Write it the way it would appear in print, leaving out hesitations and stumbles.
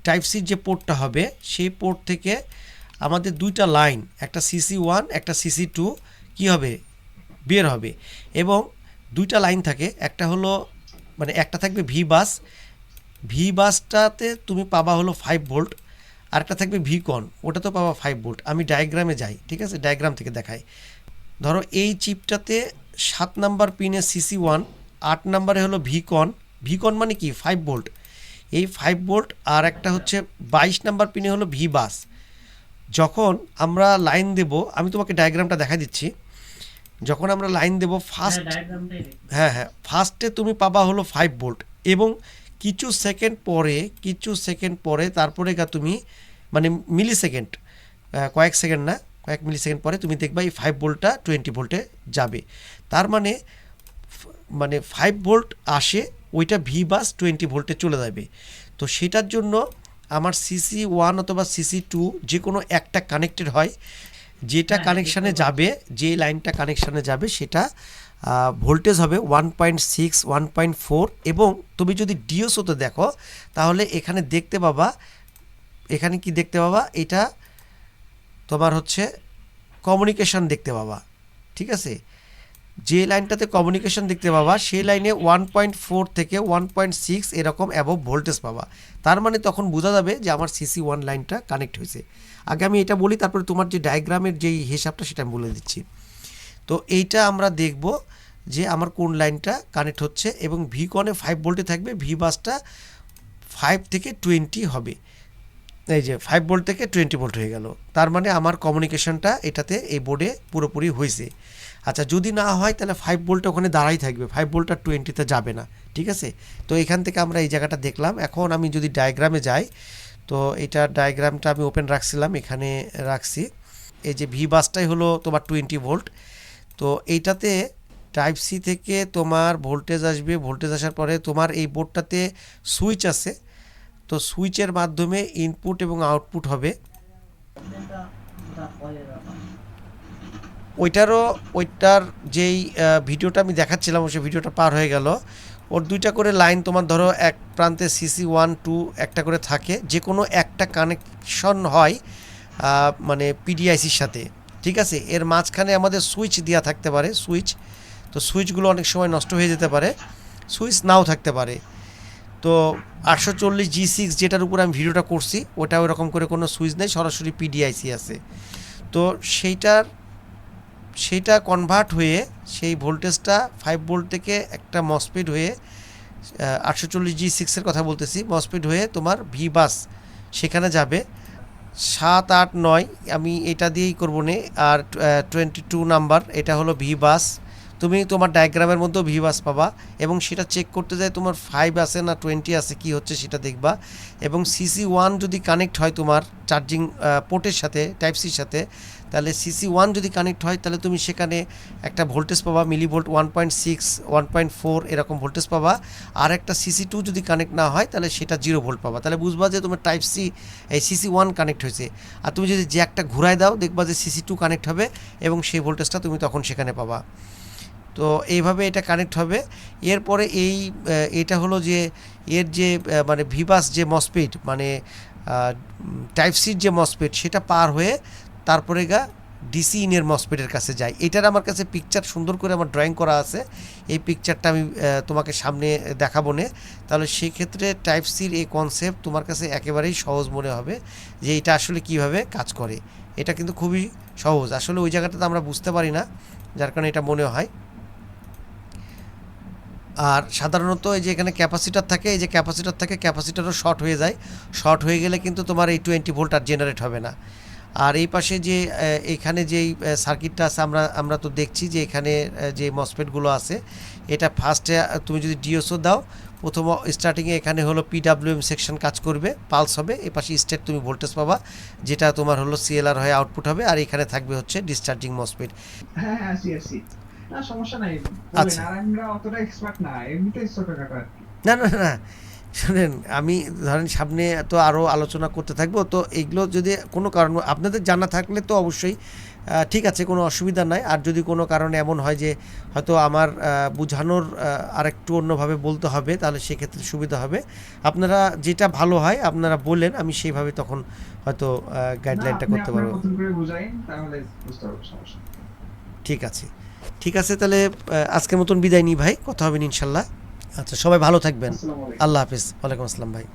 Type সির যে পোর্টটা হবে সেই পোর্ট থেকে আমাদের দুইটা লাইন, একটা CC1 একটা CC2 কি হবে, বের হবে। এবং দুইটা লাইন থাকে, একটা হলো মানে একটা থাকবে ভি বাসটাতে তুমি পাবা হলো 5 ভোল্ট, আরেকটা থাকবে ভিকন, ওটা তো পাবা 5 ভোল্ট। আমি ডায়াগ্রামে যাই, ঠিক আছে, ডায়াগ্রাম থেকে দেখাই। ধরো এই চিপটাতে 7 নাম্বার পিনে CC1, 8 নাম্বারে হলো ভিকন মানে কি 5 ভোল্ট, এই 5 ভোল্ট। আর একটা হচ্ছে 22 নাম্বার পিনে হলো ভি বাস। যখন আমরা লাইন দেব, আমি তোমাকে ডায়াগ্রামটা দেখা দিচ্ছি, যখন আমরা লাইন দেব হ্যাঁ ফার্স্টে তুমি পাবা হলো 5 ভোল্ট, এবং কিছু সেকেন্ড পরে তারপরে তুমি মানে মিলি সেকেন্ড, কয়েক মিলি সেকেন্ড পরে তুমি দেখবা এই 5 ভোল্টটা 20 ভোল্টে যাবে। তার মানে 5 ভোল্ট আসে, ওইটা ভি বাস 20 ভোল্টে চলে যাবে। তো সেটার জন্য আমার CC1 অথবা CC2 যে কোনো একটা কানেক্টেড হয়, যেটা কানেকশানে যাবে, যে লাইনটা কানেকশানে যাবে সেটা ভোল্টেজ হবে 1.6 1.4। এবং তুমি যদি ডিওসোতে দেখো তাহলে এখানে দেখতে পাবা, এখানে কি দেখতে পাবা, এটা তোমার হচ্ছে কমিউনিকেশন দেখতে পাবা, ঠিক আছে। যে লাইনটাতে কমিউনিকেশন দেখতে পাবা সেই লাইনে 1.4 থেকে 1.6 এরকম অ্যাবভ ভোল্টেজ পাবা। তার মানে তখন বোঝা যাবে যে আমার CC1 লাইনটা কানেক্ট হয়েছে। আগে আমি এটা বলি, তারপরে তোমার যে ডায়াগ্রামের যেই হিসাবটা সেটা আমি বলে দিচ্ছি। তো এইটা আমরা দেখব যে আমার কোন লাইনটা কানেক্ট হচ্ছে, এবং ভিকনে 5 ভোল্টে থাকবে, ভি বাসটা 5 থেকে 20 হবে। এই যে 5 ভোল্ট থেকে 20 ভোল্ট হয়ে গেল, তার মানে আমার কমিউনিকেশনটা এটাতে এই বোর্ডে পুরোপুরি হয়েছে। আচ্ছা, যদি না হয় তাহলে 5 ভোল্ট ওখানে দাঁড়াই থাকবে, 5 ভোল্ট আর 20-তে যাবে না, ঠিক আছে। তো এখান থেকে আমরা এই জায়গাটা দেখলাম। এখন আমি যদি ডায়াগ্রামে যাই, তো এটা ডায়াগ্রামটা আমি ওপেন রাখছিলাম, এখানে রাখছি। এই যে ভি বাসটাই হলো তোমার 20 ভোল্ট। তো এইটাতে টাইপ সি থেকে তোমার ভোল্টেজ আসবে, ভোল্টেজ আসার পরে তোমার এই বোর্ডটাতে সুইচ আছে, তো সুইচের মাধ্যমে ইনপুট এবং আউটপুট হবে। ওইটার যেই ভিডিওটা আমি দেখাচ্ছিলাম সেই ভিডিওটা পার হয়ে গেল। ওর দুইটা করে লাইন তোমার ধরো এক প্রান্তে CC1 2 একটা করে থাকে, যে কোনো একটা কানেকশন হয় মানে PDICর সাথে, ঠিক আছে। এর মাঝখানে আমাদের সুইচ দেওয়া থাকতে পারে, তো সুইচগুলো অনেক সময় নষ্ট হয়ে যেতে পারে, সুইচ নাও থাকতে পারে। তো 840G6 যেটার উপর আমি ভিডিওটা করছি ওটা ওরকম করে কোনো সুইচ নেই, সরাসরি PDIC আছে। তো সেইটা কনভার্ট হয়ে সেই ভোল্টেজটা 5 ভোল্ট থেকে একটা মসফেট হয়ে 840G6 এর কথা বলতেছি, মসফেট হয়ে তোমার ভি বাস সেখানে যাবে। 7 8 9 আমি এটা দিয়েই করবো নে। আর 22 নাম্বার এটা হলো ভি বাস। তুমি তোমার ডায়াগ্রামের মধ্যেও ভি বাস পাবা, এবং সেটা চেক করতে যায় তোমার 5 আছে না 20 আছে কি হচ্ছে সেটা দেখবা। এবং CC1 যদি কানেক্ট হয় তোমার চার্জিং পোর্টের সাথে, টাইপ সির সাথে, তাহলে CC1 যদি কানেক্ট হয় তাহলে তুমি সেখানে একটা ভোল্টেজ পাবা, মিলিভোল্ট 1.6 1.4 এরকম ভোল্টেজ পাবা। আর একটা CC2 যদি কানেক্ট না হয় তাহলে সেটা 0 ভোল্ট পাবা। তাহলে বুঝবা যে তোমার টাইপ সি এই CC1 কানেক্ট হয়েছে। আর তুমি যদি যে একটা ঘুরায় দাও দেখবা যে CC2 কানেক্ট হবে, এবং সেই ভোল্টেজটা তুমি তখন সেখানে পাবা। তো এইভাবে এটা কানেক্ট হবে। এরপরে এটা হলো যে এর যে মানে ভিবাস যে মসফেট, মানে টাইপ সির যে মসফেট, সেটা পার হয়ে তারপরে ডিসি ইনের মসফেটের কাছে যায়। এটার আমার কাছে পিকচার সুন্দর করে আমার ড্রয়িং করা আছে, এই পিকচারটা আমি তোমাকে সামনে দেখাবো নে। তাহলে সেই ক্ষেত্রে টাইপ সির এই কনসেপ্ট তোমার কাছে একেবারেই সহজ মনে হবে যে এটা আসলে কিভাবে কাজ করে। এটা কিন্তু খুবই সহজ, আসলে ওই জায়গাটাতে আমরা বুঝতে পারি না, যার কারণে এটা মনে হয়। আর সাধারণত এই যে এখানে ক্যাপাসিটার থাকে, এই যে ক্যাপাসিটার থাকে, ক্যাপাসিটারও শর্ট হয়ে যায়। শর্ট হয়ে গেলে কিন্তু তোমার এই 20 ভোল্ট আর জেনারেট হবে না। আর এই পাশে যে এখানে যেই সার্কিটটা আছে আমরা তো দেখছি যে এখানে যে মসফেটগুলো আছে, এটা ফার্স্টে তুমি যদি ডিওসও দাও, প্রথম স্টার্টিংয়ে এখানে হলো PWM সেকশন কাজ করবে, পালস হবে, এ পাশে স্টেট তুমি ভোল্টেজ পাবা, যেটা তোমার হলো CLR হয়ে আউটপুট হবে। আর এখানে থাকবে হচ্ছে ডিসচার্জিং মসফেট। হ্যাঁ হ্যাঁ আসি না সমস্যা নাই, বলেন। আচ্ছা, আর আমরা অতটা এক্সপার্ট না, এমনিতেই ছোটখাটো আর কি। না না না, শুনেন, আমি ধরেন সামনে তো আরও আলোচনা করতে থাকবো, তো এইগুলো যদি কোনো কারণ আপনাদের জানা থাকলে তো অবশ্যই ঠিক আছে, কোনো অসুবিধা নাই। আর যদি কোনো কারণে এমন হয় যে হয়তো আমার বোঝানোর আরেকটু অন্যভাবে বলতে হবে, তাহলে সেক্ষেত্রে সুবিধা হবে। আপনারা যেটা ভালো হয় আপনারা বললেন, আমি সেইভাবে তখন হয়তো না গাইডলাইনটা আপনি করতে আপনার পারবো। মতন করে বুঝাইন, তাহলে বুঝতে পারবো, সমস্যা নেই। ঠিক আছে, ঠিক আছে, তাহলে আজকের মতন বিদায় নিই ভাই, কথা হবে ইনশাল্লাহ। আচ্ছা, সবাই ভালো থাকবেন। আসসালামু আলাইকুম। আল্লাহ হাফিজ। ওয়ালাইকুম আসসালাম ভাই।